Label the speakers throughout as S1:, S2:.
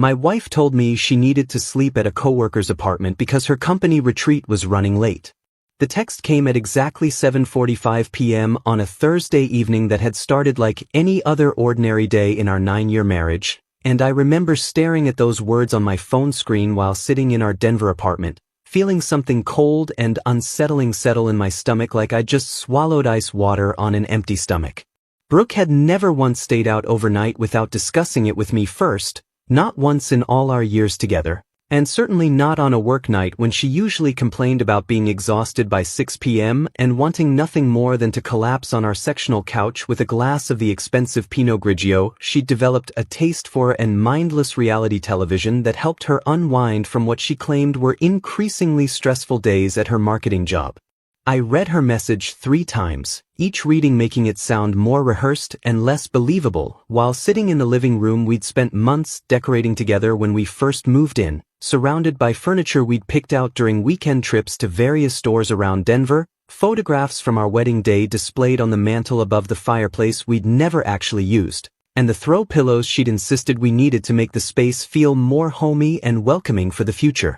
S1: My wife told me she needed to sleep at a coworker's apartment because her company retreat was running late. The text came at exactly 7:45 p.m. on a Thursday evening that had started like any other ordinary day in our 9-year marriage, and I remember staring at those words on my phone screen while sitting in our Denver apartment, feeling something cold and unsettling settle in my stomach like I'd just swallowed ice water on an empty stomach. Brooke had never once stayed out overnight without discussing it with me first, not once in all our years together, and certainly not on a work night when she usually complained about being exhausted by 6 p.m. and wanting nothing more than to collapse on our sectional couch with a glass of the expensive Pinot Grigio she'd developed a taste for and mindless reality television that helped her unwind from what she claimed were increasingly stressful days at her marketing job. I read her message 3 times, each reading making it sound more rehearsed and less believable, while sitting in the living room we'd spent months decorating together when we first moved in, surrounded by furniture we'd picked out during weekend trips to various stores around Denver, photographs from our wedding day displayed on the mantel above the fireplace we'd never actually used, and the throw pillows she'd insisted we needed to make the space feel more homey and welcoming for the future.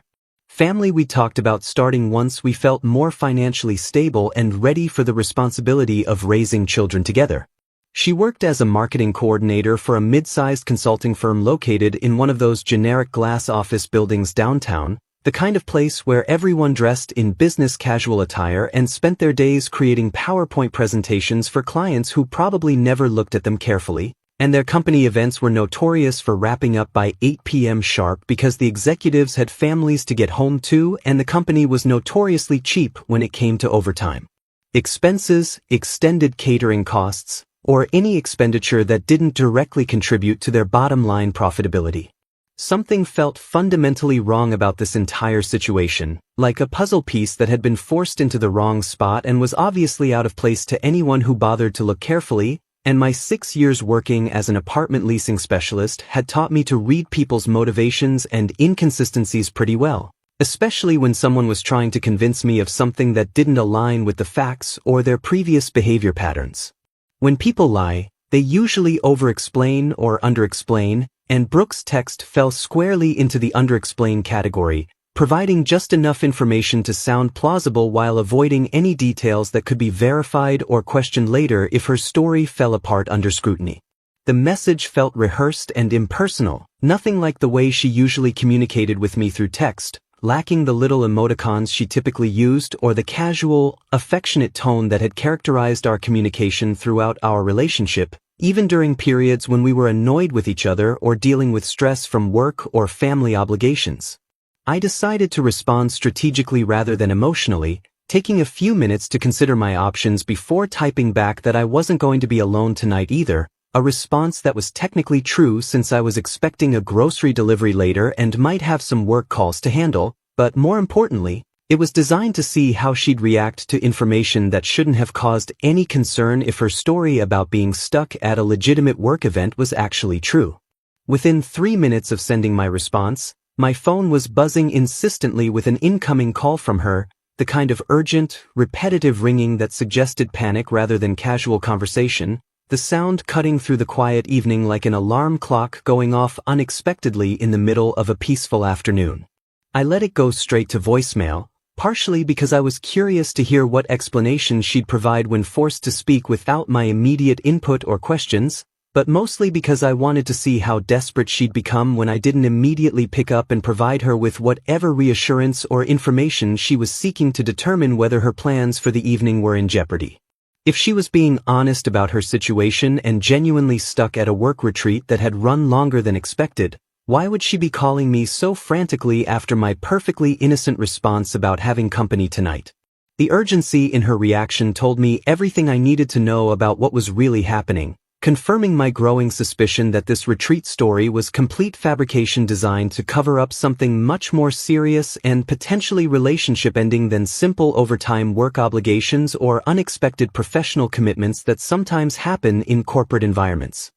S1: Family we talked about starting once we felt more financially stable and ready for the responsibility of raising children together. She worked as a marketing coordinator for a mid-sized consulting firm located in one of those generic glass office buildings downtown, the kind of place where everyone dressed in business casual attire and spent their days creating PowerPoint presentations for clients who probably never looked at them carefully, and their company events were notorious for wrapping up by 8 p.m. sharp because the executives had families to get home to and the company was notoriously cheap when it came to overtime. Expenses, extended catering costs, or any expenditure that didn't directly contribute to their bottom line profitability. Something felt fundamentally wrong about this entire situation, like a puzzle piece that had been forced into the wrong spot and was obviously out of place to anyone who bothered to look carefully, and my 6 years working as an apartment leasing specialist had taught me to read people's motivations and inconsistencies pretty well, especially when someone was trying to convince me of something that didn't align with the facts or their previous behavior patterns. When people lie, they usually over-explain or under-explain, and Brooke's text fell squarely into the under-explain category, providing just enough information to sound plausible while avoiding any details that could be verified or questioned later if her story fell apart under scrutiny. The message felt rehearsed and impersonal, nothing like the way she usually communicated with me through text, lacking the little emoticons she typically used or the casual, affectionate tone that had characterized our communication throughout our relationship, even during periods when we were annoyed with each other or dealing with stress from work or family obligations. I decided to respond strategically rather than emotionally, taking a few minutes to consider my options before typing back that I wasn't going to be alone tonight either, a response that was technically true since I was expecting a grocery delivery later and might have some work calls to handle, but more importantly, it was designed to see how she'd react to information that shouldn't have caused any concern if her story about being stuck at a legitimate work event was actually true. Within 3 minutes of sending my response, my phone was buzzing insistently with an incoming call from her, the kind of urgent, repetitive ringing that suggested panic rather than casual conversation, the sound cutting through the quiet evening like an alarm clock going off unexpectedly in the middle of a peaceful afternoon. I let it go straight to voicemail, partially because I was curious to hear what explanation she'd provide when forced to speak without my immediate input or questions, but mostly because I wanted to see how desperate she'd become when I didn't immediately pick up and provide her with whatever reassurance or information she was seeking to determine whether her plans for the evening were in jeopardy. If she was being honest about her situation and genuinely stuck at a work retreat that had run longer than expected, why would she be calling me so frantically after my perfectly innocent response about having company tonight? The urgency in her reaction told me everything I needed to know about what was really happening, confirming my growing suspicion that this retreat story was complete fabrication designed to cover up something much more serious and potentially relationship-ending than simple overtime work obligations or unexpected professional commitments that sometimes happen in corporate environments.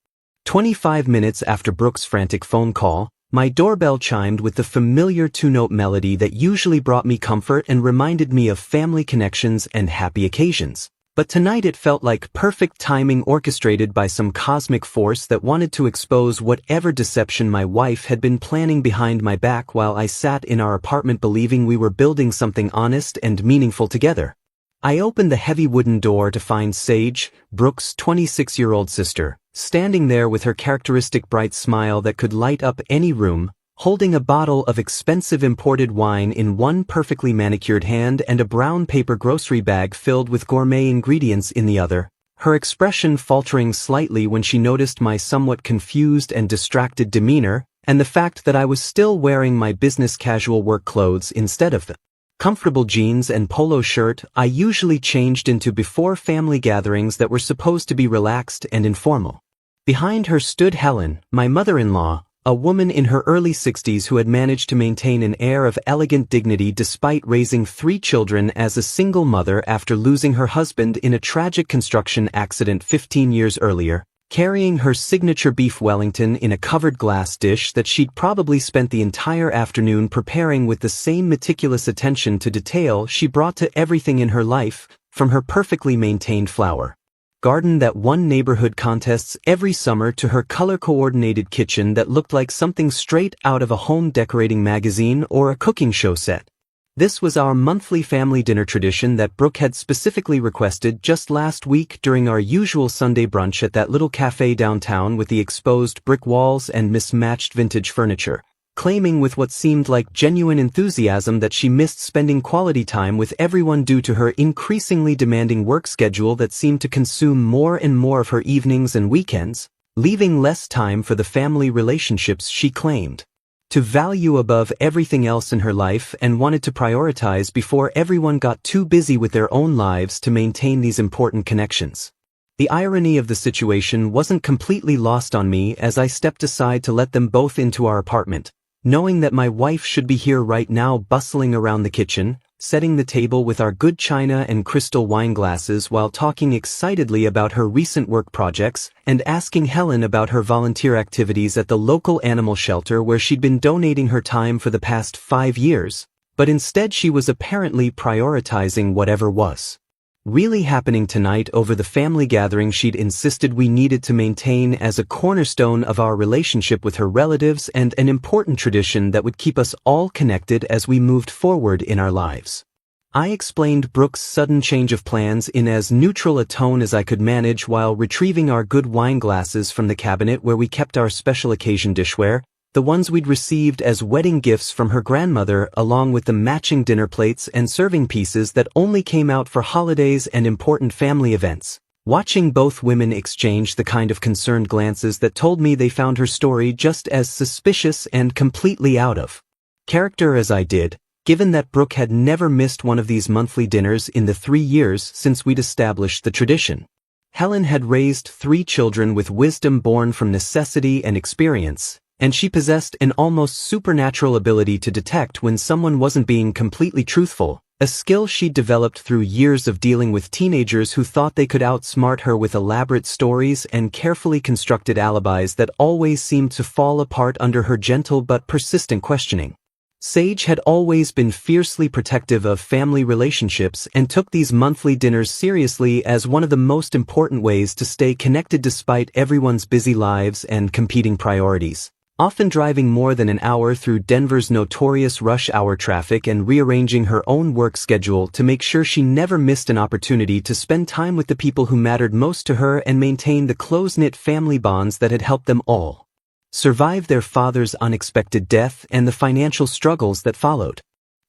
S1: 25 minutes after Brooke's frantic phone call, my doorbell chimed with the familiar 2-note melody that usually brought me comfort and reminded me of family connections and happy occasions. But tonight it felt like perfect timing orchestrated by some cosmic force that wanted to expose whatever deception my wife had been planning behind my back while I sat in our apartment believing we were building something honest and meaningful together. I opened the heavy wooden door to find Sage, Brooke's 26-year-old sister, standing there with her characteristic bright smile that could light up any room, holding a bottle of expensive imported wine in one perfectly manicured hand and a brown paper grocery bag filled with gourmet ingredients in the other, her expression faltering slightly when she noticed my somewhat confused and distracted demeanor, and the fact that I was still wearing my business casual work clothes instead of the comfortable jeans and polo shirt I usually changed into before family gatherings that were supposed to be relaxed and informal. Behind her stood Helen, my mother-in-law, a woman in her early 60s who had managed to maintain an air of elegant dignity despite raising 3 children as a single mother after losing her husband in a tragic construction accident 15 years earlier, carrying her signature beef Wellington in a covered glass dish that she'd probably spent the entire afternoon preparing with the same meticulous attention to detail she brought to everything in her life, from her perfectly maintained flower garden that won neighborhood contests every summer to her color-coordinated kitchen that looked like something straight out of a home decorating magazine or a cooking show set. This was our monthly family dinner tradition that Brooke had specifically requested just last week during our usual Sunday brunch at that little cafe downtown with the exposed brick walls and mismatched vintage furniture, claiming with what seemed like genuine enthusiasm that she missed spending quality time with everyone due to her increasingly demanding work schedule that seemed to consume more and more of her evenings and weekends, leaving less time for the family relationships she claimed to value above everything else in her life and wanted to prioritize before everyone got too busy with their own lives to maintain these important connections. The irony of the situation wasn't completely lost on me as I stepped aside to let them both into our apartment, knowing that my wife should be here right now bustling around the kitchen, setting the table with our good china and crystal wine glasses while talking excitedly about her recent work projects and asking Helen about her volunteer activities at the local animal shelter where she'd been donating her time for the past 5 years, but instead she was apparently prioritizing whatever was really happening tonight over the family gathering she'd insisted we needed to maintain as a cornerstone of our relationship with her relatives and an important tradition that would keep us all connected as we moved forward in our lives. I explained Brooke's sudden change of plans in as neutral a tone as I could manage while retrieving our good wine glasses from the cabinet where we kept our special occasion dishware, the ones we'd received as wedding gifts from her grandmother, along with the matching dinner plates and serving pieces that only came out for holidays and important family events. Watching both women exchange the kind of concerned glances that told me they found her story just as suspicious and completely out of character as I did, given that Brooke had never missed one of these monthly dinners in the 3 years since we'd established the tradition. Helen had raised 3 children with wisdom born from necessity and experience, and she possessed an almost supernatural ability to detect when someone wasn't being completely truthful, a skill she'd developed through years of dealing with teenagers who thought they could outsmart her with elaborate stories and carefully constructed alibis that always seemed to fall apart under her gentle but persistent questioning. Sage had always been fiercely protective of family relationships and took these monthly dinners seriously as one of the most important ways to stay connected despite everyone's busy lives and competing priorities, often driving more than an hour through Denver's notorious rush hour traffic and rearranging her own work schedule to make sure she never missed an opportunity to spend time with the people who mattered most to her and maintain the close-knit family bonds that had helped them all survive their father's unexpected death and the financial struggles that followed.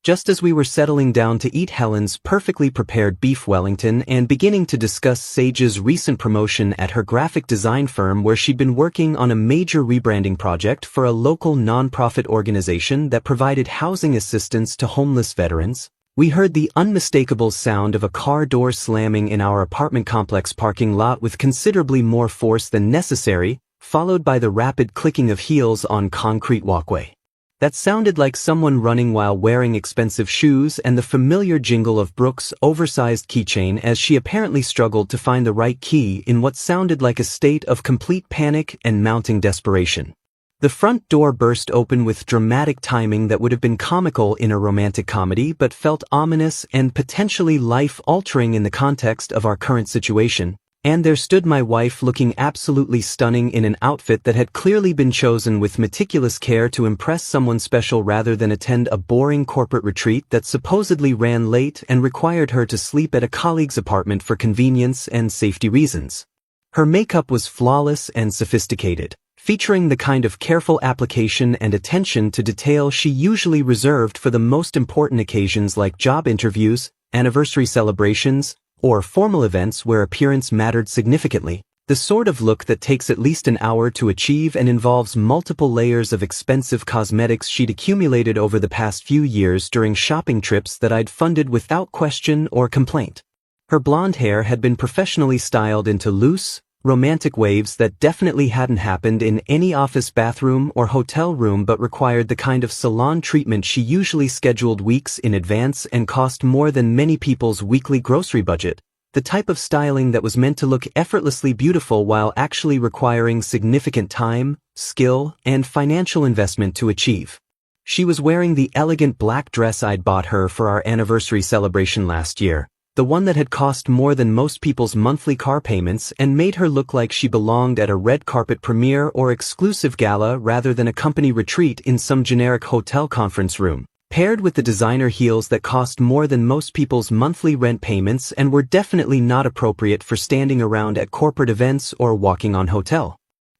S1: Just as we were settling down to eat Helen's perfectly prepared beef Wellington and beginning to discuss Sage's recent promotion at her graphic design firm where she'd been working on a major rebranding project for a local nonprofit organization that provided housing assistance to homeless veterans, we heard the unmistakable sound of a car door slamming in our apartment complex parking lot with considerably more force than necessary, followed by the rapid clicking of heels on concrete walkway. That sounded like someone running while wearing expensive shoes and the familiar jingle of Brooke's oversized keychain as she apparently struggled to find the right key in what sounded like a state of complete panic and mounting desperation. The front door burst open with dramatic timing that would have been comical in a romantic comedy but felt ominous and potentially life-altering in the context of our current situation. And there stood my wife looking absolutely stunning in an outfit that had clearly been chosen with meticulous care to impress someone special rather than attend a boring corporate retreat that supposedly ran late and required her to sleep at a colleague's apartment for convenience and safety reasons. Her makeup was flawless and sophisticated, featuring the kind of careful application and attention to detail she usually reserved for the most important occasions like job interviews, anniversary celebrations, or formal events where appearance mattered significantly. The sort of look that takes at least an hour to achieve and involves multiple layers of expensive cosmetics she'd accumulated over the past few years during shopping trips that I'd funded without question or complaint. Her blonde hair had been professionally styled into loose, romantic waves that definitely hadn't happened in any office bathroom or hotel room but required the kind of salon treatment she usually scheduled weeks in advance and cost more than many people's weekly grocery budget, the type of styling that was meant to look effortlessly beautiful while actually requiring significant time, skill, and financial investment to achieve. She was wearing the elegant black dress I'd bought her for our anniversary celebration last year, the one that had cost more than most people's monthly car payments and made her look like she belonged at a red carpet premiere or exclusive gala rather than a company retreat in some generic hotel conference room, paired with the designer heels that cost more than most people's monthly rent payments and were definitely not appropriate for standing around at corporate events or walking on hotel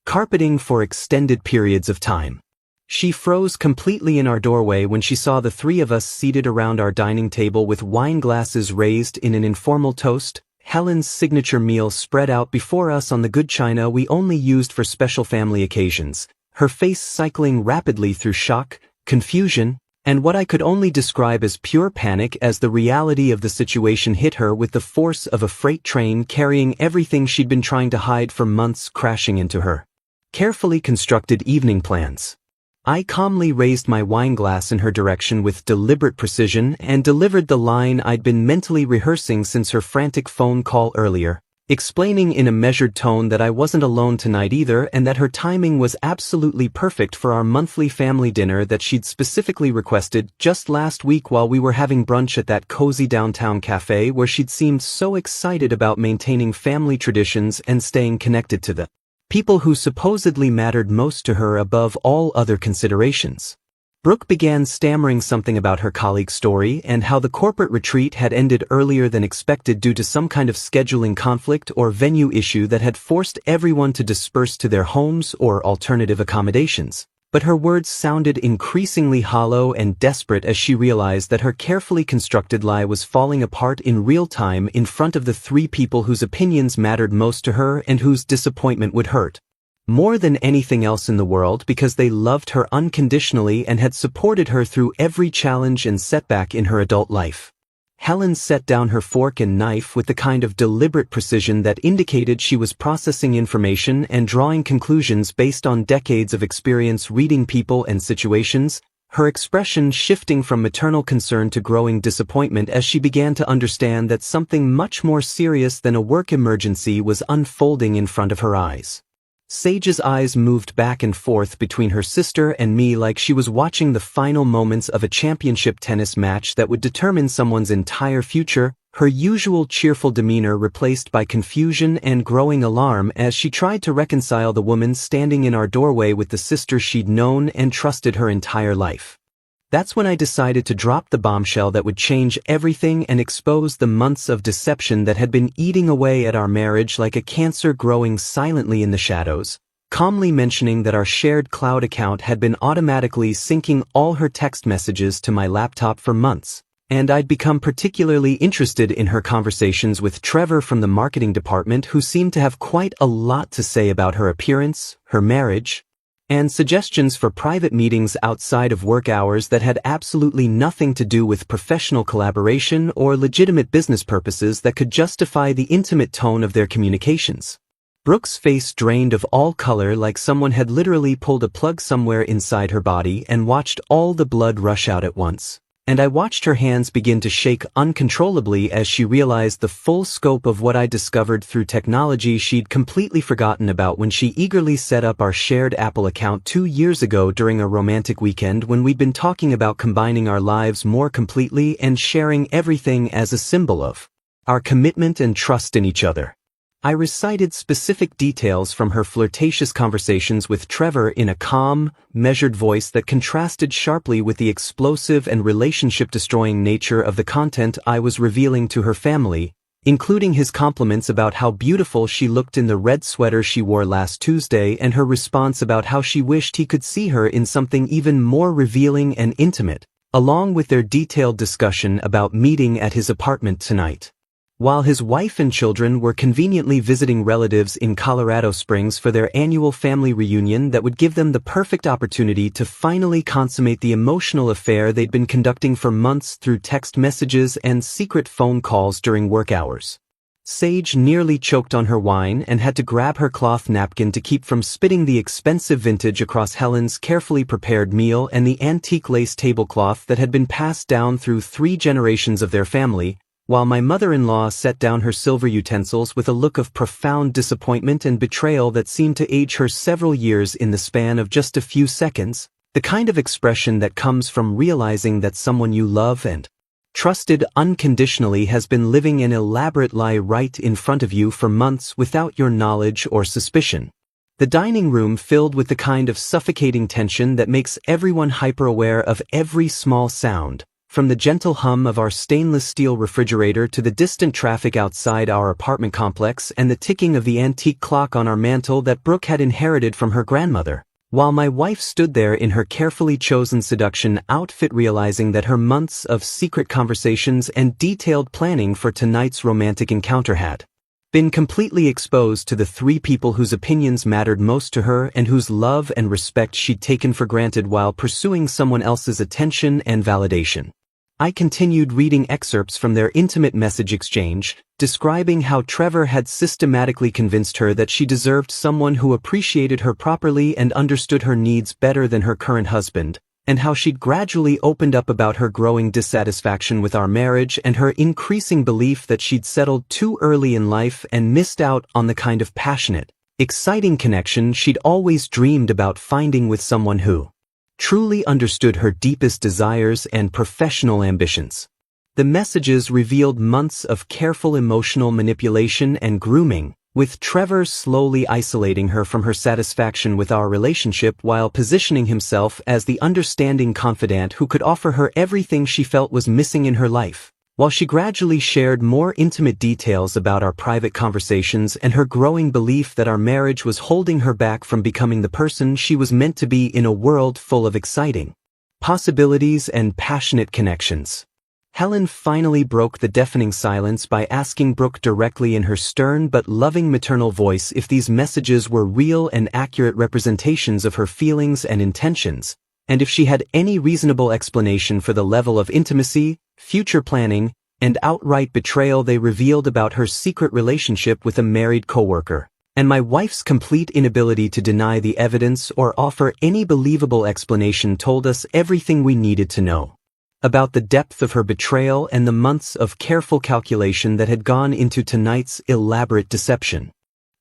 S1: carpeting for extended periods of time. She froze completely in our doorway when she saw the three of us seated around our dining table with wine glasses raised in an informal toast, Helen's signature meal spread out before us on the good china we only used for special family occasions, her face cycling rapidly through shock, confusion, and what I could only describe as pure panic as the reality of the situation hit her with the force of a freight train carrying everything she'd been trying to hide for months crashing into her carefully constructed evening plans. I calmly raised my wine glass in her direction with deliberate precision and delivered the line I'd been mentally rehearsing since her frantic phone call earlier, explaining in a measured tone that I wasn't alone tonight either and that her timing was absolutely perfect for our monthly family dinner that she'd specifically requested just last week while we were having brunch at that cozy downtown cafe where she'd seemed so excited about maintaining family traditions and staying connected to the people who supposedly mattered most to her above all other considerations. Brooke began stammering something about her colleague's story and how the corporate retreat had ended earlier than expected due to some kind of scheduling conflict or venue issue that had forced everyone to disperse to their homes or alternative accommodations. But her words sounded increasingly hollow and desperate as she realized that her carefully constructed lie was falling apart in real time in front of the three people whose opinions mattered most to her and whose disappointment would hurt more than anything else in the world because they loved her unconditionally and had supported her through every challenge and setback in her adult life. Helen set down her fork and knife with the kind of deliberate precision that indicated she was processing information and drawing conclusions based on decades of experience reading people and situations, her expression shifting from maternal concern to growing disappointment as she began to understand that something much more serious than a work emergency was unfolding in front of her eyes. Sage's eyes moved back and forth between her sister and me like she was watching the final moments of a championship tennis match that would determine someone's entire future, her usual cheerful demeanor replaced by confusion and growing alarm as she tried to reconcile the woman standing in our doorway with the sister she'd known and trusted her entire life. That's when I decided to drop the bombshell that would change everything and expose the months of deception that had been eating away at our marriage like a cancer growing silently in the shadows, calmly mentioning that our shared cloud account had been automatically syncing all her text messages to my laptop for months, and I'd become particularly interested in her conversations with Trevor from the marketing department who seemed to have quite a lot to say about her appearance, her marriage, and suggestions for private meetings outside of work hours that had absolutely nothing to do with professional collaboration or legitimate business purposes that could justify the intimate tone of their communications. Brooke's face drained of all color like someone had literally pulled a plug somewhere inside her body and watched all the blood rush out at once. and I watched her hands begin to shake uncontrollably as she realized the full scope of what I discovered through technology she'd completely forgotten about when she eagerly set up our shared Apple account 2 years ago during a romantic weekend when we'd been talking about combining our lives more completely and sharing everything as a symbol of our commitment and trust in each other. I recited specific details from her flirtatious conversations with Trevor in a calm, measured voice that contrasted sharply with the explosive and relationship-destroying nature of the content I was revealing to her family, including his compliments about how beautiful she looked in the red sweater she wore last Tuesday and her response about how she wished he could see her in something even more revealing and intimate, along with their detailed discussion about meeting at his apartment tonight. While his wife and children were conveniently visiting relatives in Colorado Springs for their annual family reunion that would give them the perfect opportunity to finally consummate the emotional affair they'd been conducting for months through text messages and secret phone calls during work hours. Sage nearly choked on her wine and had to grab her cloth napkin to keep from spitting the expensive vintage across Helen's carefully prepared meal and the antique lace tablecloth that had been passed down through 3 generations of their family, while my mother-in-law set down her silver utensils with a look of profound disappointment and betrayal that seemed to age her several years in the span of just a few seconds, the kind of expression that comes from realizing that someone you love and trusted unconditionally has been living an elaborate lie right in front of you for months without your knowledge or suspicion. The dining room filled with the kind of suffocating tension that makes everyone hyper-aware of every small sound, from the gentle hum of our stainless steel refrigerator to the distant traffic outside our apartment complex and the ticking of the antique clock on our mantel that Brooke had inherited from her grandmother, while my wife stood there in her carefully chosen seduction outfit realizing that her months of secret conversations and detailed planning for tonight's romantic encounter had been completely exposed to the 3 people whose opinions mattered most to her and whose love and respect she'd taken for granted while pursuing someone else's attention and validation. I continued reading excerpts from their intimate message exchange, describing how Trevor had systematically convinced her that she deserved someone who appreciated her properly and understood her needs better than her current husband, and how she'd gradually opened up about her growing dissatisfaction with our marriage and her increasing belief that she'd settled too early in life and missed out on the kind of passionate, exciting connection she'd always dreamed about finding with someone who truly understood her deepest desires and professional ambitions. The messages revealed months of careful emotional manipulation and grooming, with Trevor slowly isolating her from her satisfaction with our relationship while positioning himself as the understanding confidant who could offer her everything she felt was missing in her life, while she gradually shared more intimate details about our private conversations and her growing belief that our marriage was holding her back from becoming the person she was meant to be in a world full of exciting possibilities and passionate connections. Helen finally broke the deafening silence by asking Brooke directly in her stern but loving maternal voice if these messages were real and accurate representations of her feelings and intentions, and if she had any reasonable explanation for the level of intimacy, future planning, and outright betrayal they revealed about her secret relationship with a married coworker, and my wife's complete inability to deny the evidence or offer any believable explanation told us everything we needed to know about the depth of her betrayal and the months of careful calculation that had gone into tonight's elaborate deception.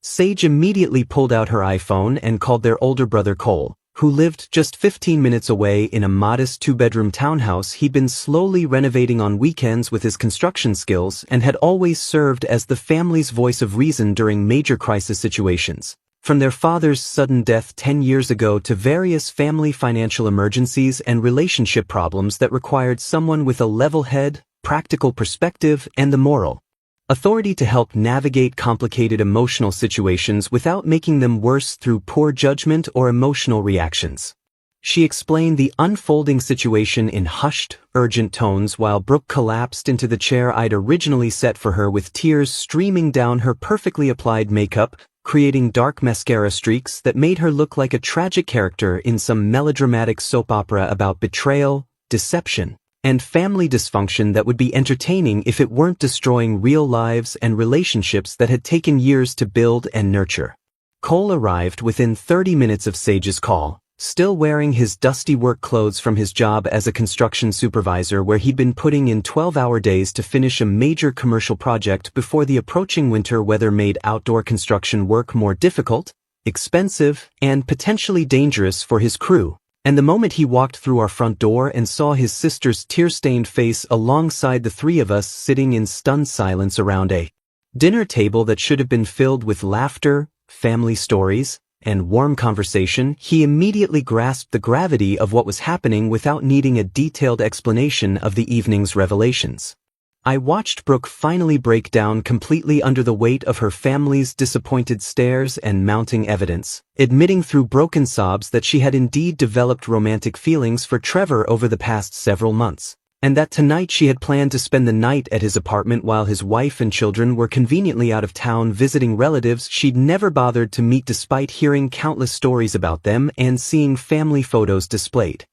S1: Sage immediately pulled out her iPhone and called their older brother Qley, who lived just 15 minutes away in a modest 2-bedroom townhouse he'd been slowly renovating on weekends with his construction skills and had always served as the family's voice of reason during major crisis situations, from their father's sudden death 10 years ago to various family financial emergencies and relationship problems that required someone with a level head, practical perspective, and the moral authority to help navigate complicated emotional situations without making them worse through poor judgment or emotional reactions. She explained the unfolding situation in hushed, urgent tones while Brooke collapsed into the chair I'd originally set for her with tears streaming down her perfectly applied makeup, creating dark mascara streaks that made her look like a tragic character in some melodramatic soap opera about betrayal, deception, and family dysfunction that would be entertaining if it weren't destroying real lives and relationships that had taken years to build and nurture. Qley arrived within 30 minutes of Sage's call, still wearing his dusty work clothes from his job as a construction supervisor where he'd been putting in 12-hour days to finish a major commercial project before the approaching winter weather made outdoor construction work more difficult, expensive, and potentially dangerous for his crew. And the moment he walked through our front door and saw his sister's tear-stained face alongside the three of us sitting in stunned silence around a dinner table that should have been filled with laughter, family stories, and warm conversation, he immediately grasped the gravity of what was happening without needing a detailed explanation of the evening's revelations. I watched Brooke finally break down completely under the weight of her family's disappointed stares and mounting evidence, admitting through broken sobs that she had indeed developed romantic feelings for Trevor over the past several months, and that tonight she had planned to spend the night at his apartment while his wife and children were conveniently out of town visiting relatives she'd never bothered to meet despite hearing countless stories about them and seeing family photos displayed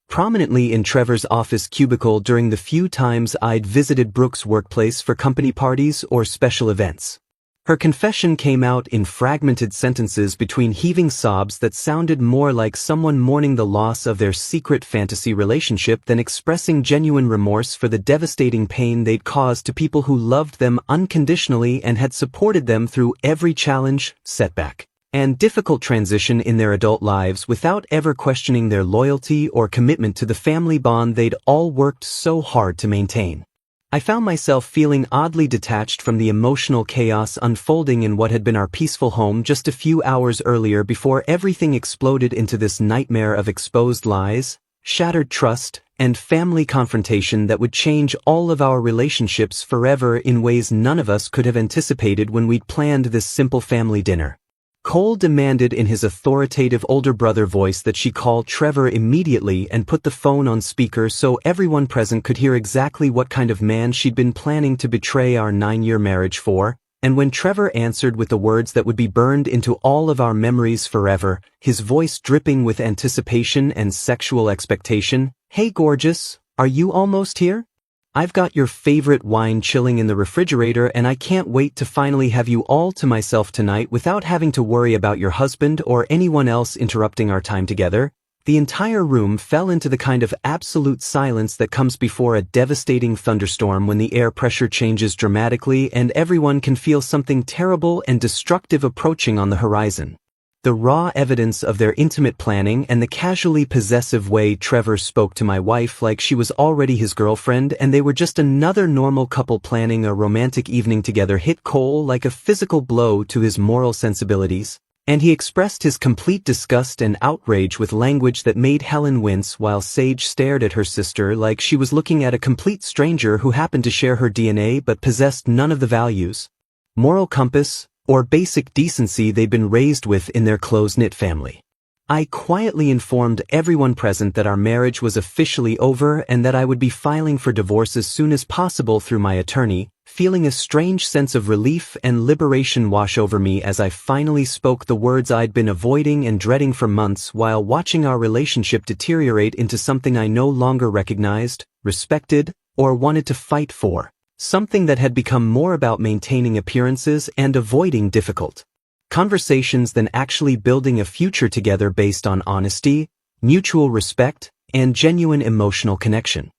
S1: prominently in Trevor's office cubicle during the few times I'd visited Brooke's workplace for company parties or special events. Her confession came out in fragmented sentences between heaving sobs that sounded more like someone mourning the loss of their secret fantasy relationship than expressing genuine remorse for the devastating pain they'd caused to people who loved them unconditionally and had supported them through every challenge, setback, and difficult transition in their adult lives without ever questioning their loyalty or commitment to the family bond they'd all worked so hard to maintain. I found myself feeling oddly detached from the emotional chaos unfolding in what had been our peaceful home just a few hours earlier before everything exploded into this nightmare of exposed lies, shattered trust, and family confrontation that would change all of our relationships forever in ways none of us could have anticipated when we'd planned this simple family dinner. Cole demanded in his authoritative older brother voice that she call Trevor immediately and put the phone on speaker so everyone present could hear exactly what kind of man she'd been planning to betray our 9-year marriage for, and when Trevor answered with the words that would be burned into all of our memories forever, his voice dripping with anticipation and sexual expectation, "Hey gorgeous, are you almost here? I've got your favorite wine chilling in the refrigerator and I can't wait to finally have you all to myself tonight without having to worry about your husband or anyone else interrupting our time together." The entire room fell into the kind of absolute silence that comes before a devastating thunderstorm when the air pressure changes dramatically and everyone can feel something terrible and destructive approaching on the horizon. The raw evidence of their intimate planning and the casually possessive way Trevor spoke to my wife like she was already his girlfriend and they were just another normal couple planning a romantic evening together hit Cole like a physical blow to his moral sensibilities, and he expressed his complete disgust and outrage with language that made Helen wince while Sage stared at her sister like she was looking at a complete stranger who happened to share her DNA but possessed none of the values, moral compass, or basic decency they'd been raised with in their close-knit family. I quietly informed everyone present that our marriage was officially over and that I would be filing for divorce as soon as possible through my attorney, feeling a strange sense of relief and liberation wash over me as I finally spoke the words I'd been avoiding and dreading for months while watching our relationship deteriorate into something I no longer recognized, respected, or wanted to fight for. Something that had become more about maintaining appearances and avoiding difficult conversations than actually building a future together based on honesty, mutual respect, and genuine emotional connection.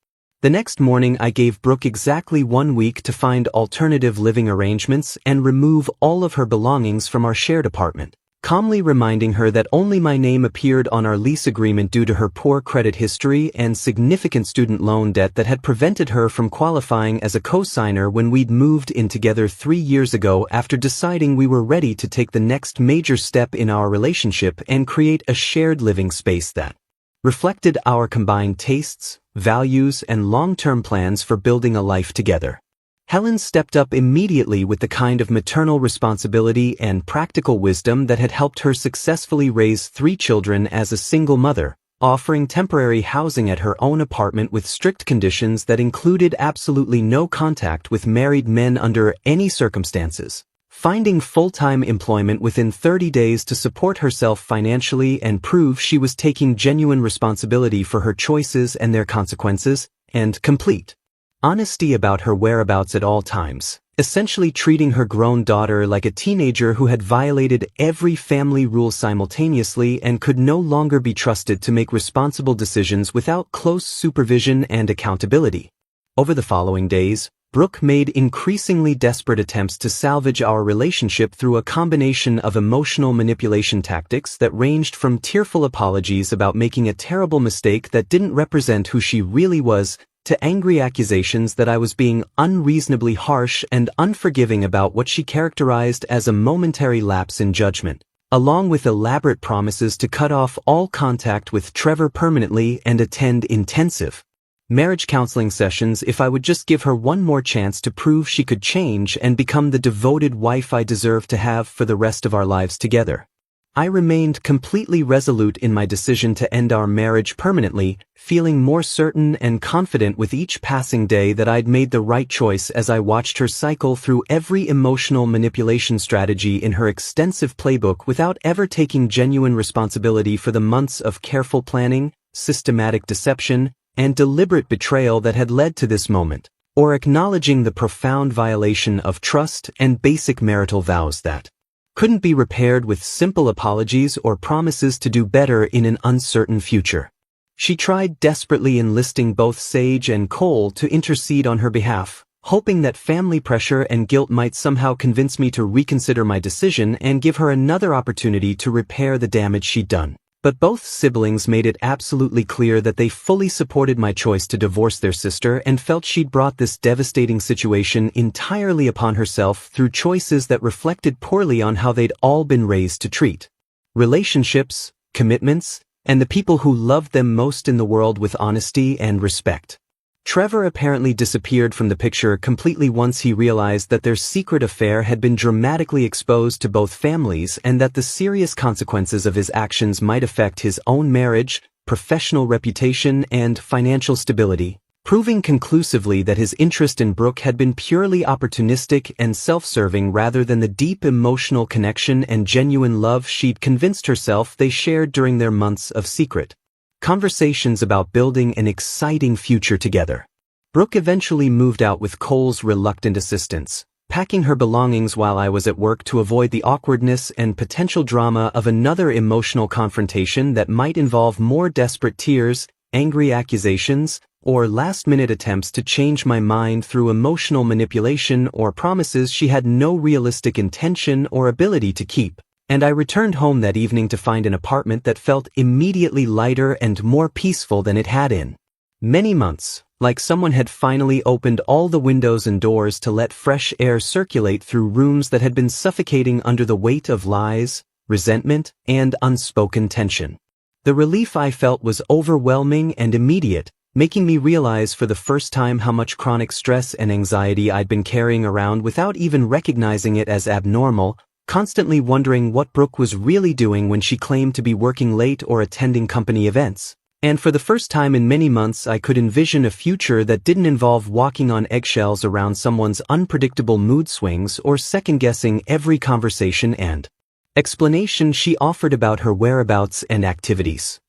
S1: The next morning I gave Brooke exactly 1 week to find alternative living arrangements and remove all of her belongings from our shared apartment, calmly reminding her that only my name appeared on our lease agreement due to her poor credit history and significant student loan debt that had prevented her from qualifying as a co-signer when we'd moved in together 3 years ago after deciding we were ready to take the next major step in our relationship and create a shared living space that reflected our combined tastes, values, and long-term plans for building a life together. Helen stepped up immediately with the kind of maternal responsibility and practical wisdom that had helped her successfully raise 3 children as a single mother, offering temporary housing at her own apartment with strict conditions that included absolutely no contact with married men under any circumstances, finding full-time employment within 30 days to support herself financially and prove she was taking genuine responsibility for her choices and their consequences, and complete honesty about her whereabouts at all times, essentially treating her grown daughter like a teenager who had violated every family rule simultaneously and could no longer be trusted to make responsible decisions without close supervision and accountability. Over the following days, Brooke made increasingly desperate attempts to salvage our relationship through a combination of emotional manipulation tactics that ranged from tearful apologies about making a terrible mistake that didn't represent who she really was, to angry accusations that I was being unreasonably harsh and unforgiving about what she characterized as a momentary lapse in judgment, along with elaborate promises to cut off all contact with Trevor permanently and attend intensive marriage counseling sessions if I would just give her one more chance to prove she could change and become the devoted wife I deserve to have for the rest of our lives together. I remained completely resolute in my decision to end our marriage permanently, feeling more certain and confident with each passing day that I'd made the right choice as I watched her cycle through every emotional manipulation strategy in her extensive playbook without ever taking genuine responsibility for the months of careful planning, systematic deception, and deliberate betrayal that had led to this moment, or acknowledging the profound violation of trust and basic marital vows that couldn't be repaired with simple apologies or promises to do better in an uncertain future. She tried desperately enlisting both Sage and Cole to intercede on her behalf, hoping that family pressure and guilt might somehow convince me to reconsider my decision and give her another opportunity to repair the damage she'd done. But both siblings made it absolutely clear that they fully supported my choice to divorce their sister and felt she'd brought this devastating situation entirely upon herself through choices that reflected poorly on how they'd all been raised to treat relationships, commitments, and the people who loved them most in the world with honesty and respect. Trevor apparently disappeared from the picture completely once he realized that their secret affair had been dramatically exposed to both families and that the serious consequences of his actions might affect his own marriage, professional reputation, and financial stability, proving conclusively that his interest in Brooke had been purely opportunistic and self-serving rather than the deep emotional connection and genuine love she'd convinced herself they shared during their months of secret conversations about building an exciting future together. Brooke eventually moved out with Cole's reluctant assistance, packing her belongings while I was at work to avoid the awkwardness and potential drama of another emotional confrontation that might involve more desperate tears, angry accusations, or last-minute attempts to change my mind through emotional manipulation or promises she had no realistic intention or ability to keep. And I returned home that evening to find an apartment that felt immediately lighter and more peaceful than it had in many months, like someone had finally opened all the windows and doors to let fresh air circulate through rooms that had been suffocating under the weight of lies, resentment, and unspoken tension. The relief I felt was overwhelming and immediate, making me realize for the first time how much chronic stress and anxiety I'd been carrying around without even recognizing it as abnormal, constantly wondering what Brooke was really doing when she claimed to be working late or attending company events. And for the first time in many months I could envision a future that didn't involve walking on eggshells around someone's unpredictable mood swings or second-guessing every conversation and explanation she offered about her whereabouts and activities.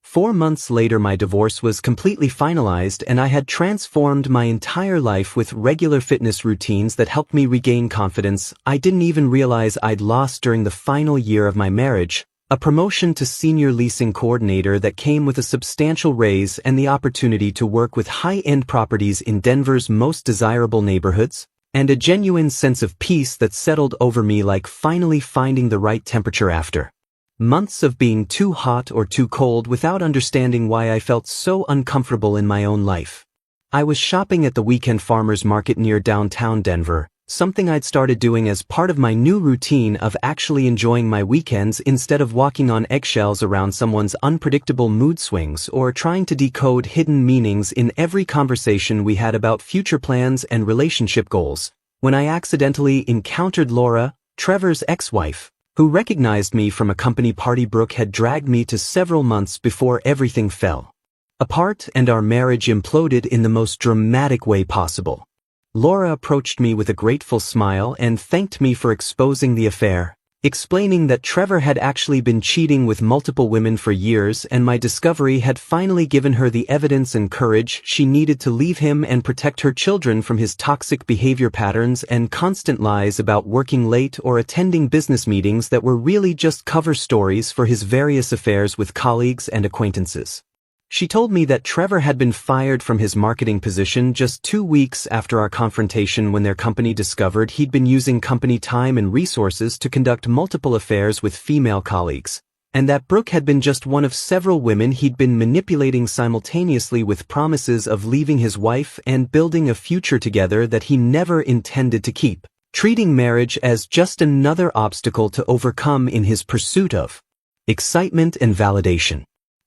S1: 4 months later my divorce was completely finalized and I had transformed my entire life with regular fitness routines that helped me regain confidence I didn't even realize I'd lost during the final year of my marriage, a promotion to senior leasing coordinator that came with a substantial raise and the opportunity to work with high-end properties in Denver's most desirable neighborhoods, and a genuine sense of peace that settled over me like finally finding the right temperature after months of being too hot or too cold without understanding why I felt so uncomfortable in my own life. I was shopping at the weekend farmers market near downtown Denver, something I'd started doing as part of my new routine of actually enjoying my weekends instead of walking on eggshells around someone's unpredictable mood swings or trying to decode hidden meanings in every conversation we had about future plans and relationship goals, when I accidentally encountered Laura, Trevor's ex-wife, who recognized me from a company party Brooke had dragged me to several months before everything fell apart and our marriage imploded in the most dramatic way possible. Laura approached me with a grateful smile and thanked me for exposing the affair, explaining that Trevor had actually been cheating with multiple women for years and my discovery had finally given her the evidence and courage she needed to leave him and protect her children from his toxic behavior patterns and constant lies about working late or attending business meetings that were really just cover stories for his various affairs with colleagues and acquaintances. She told me that Trevor had been fired from his marketing position just 2 weeks after our confrontation when their company discovered he'd been using company time and resources to conduct multiple affairs with female colleagues, and that Brooke had been just one of several women he'd been manipulating simultaneously with promises of leaving his wife and building a future together that he never intended to keep, treating marriage as just another obstacle to overcome in his pursuit of excitement and validation.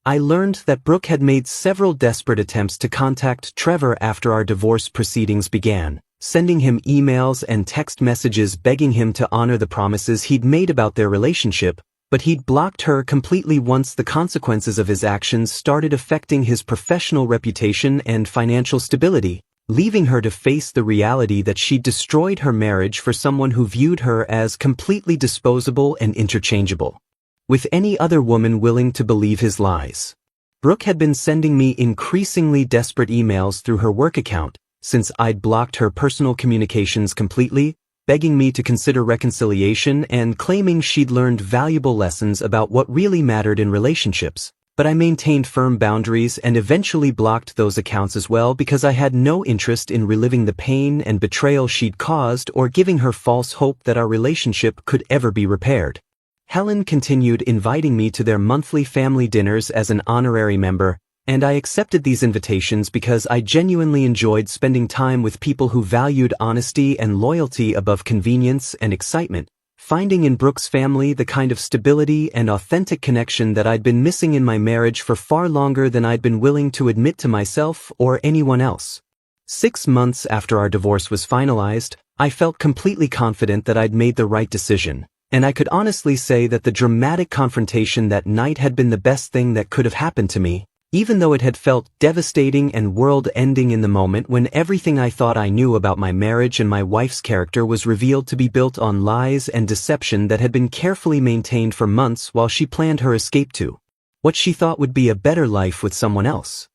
S1: I learned that Brooke had made several desperate attempts to contact Trevor after our divorce proceedings began, sending him emails and text messages begging him to honor the promises he'd made about their relationship, but he'd blocked her completely once the consequences of his actions started affecting his professional reputation and financial stability, leaving her to face the reality that she'd destroyed her marriage for someone who viewed her as completely disposable and interchangeable, with any other woman willing to believe his lies. Brooke had been sending me increasingly desperate emails through her work account, since I'd blocked her personal communications completely, begging me to consider reconciliation and claiming she'd learned valuable lessons about what really mattered in relationships. But I maintained firm boundaries and eventually blocked those accounts as well because I had no interest in reliving the pain and betrayal she'd caused or giving her false hope that our relationship could ever be repaired. Helen continued inviting me to their monthly family dinners as an honorary member, and I accepted these invitations because I genuinely enjoyed spending time with people who valued honesty and loyalty above convenience and excitement, finding in Brooke's family the kind of stability and authentic connection that I'd been missing in my marriage for far longer than I'd been willing to admit to myself or anyone else. 6 months after our divorce was finalized, I felt completely confident that I'd made the right decision. And I could honestly say that the dramatic confrontation that night had been the best thing that could have happened to me, even though it had felt devastating and world-ending in the moment when everything I thought I knew about my marriage and my wife's character was revealed to be built on lies and deception that had been carefully maintained for months while she planned her escape to what she thought would be a better life with someone else.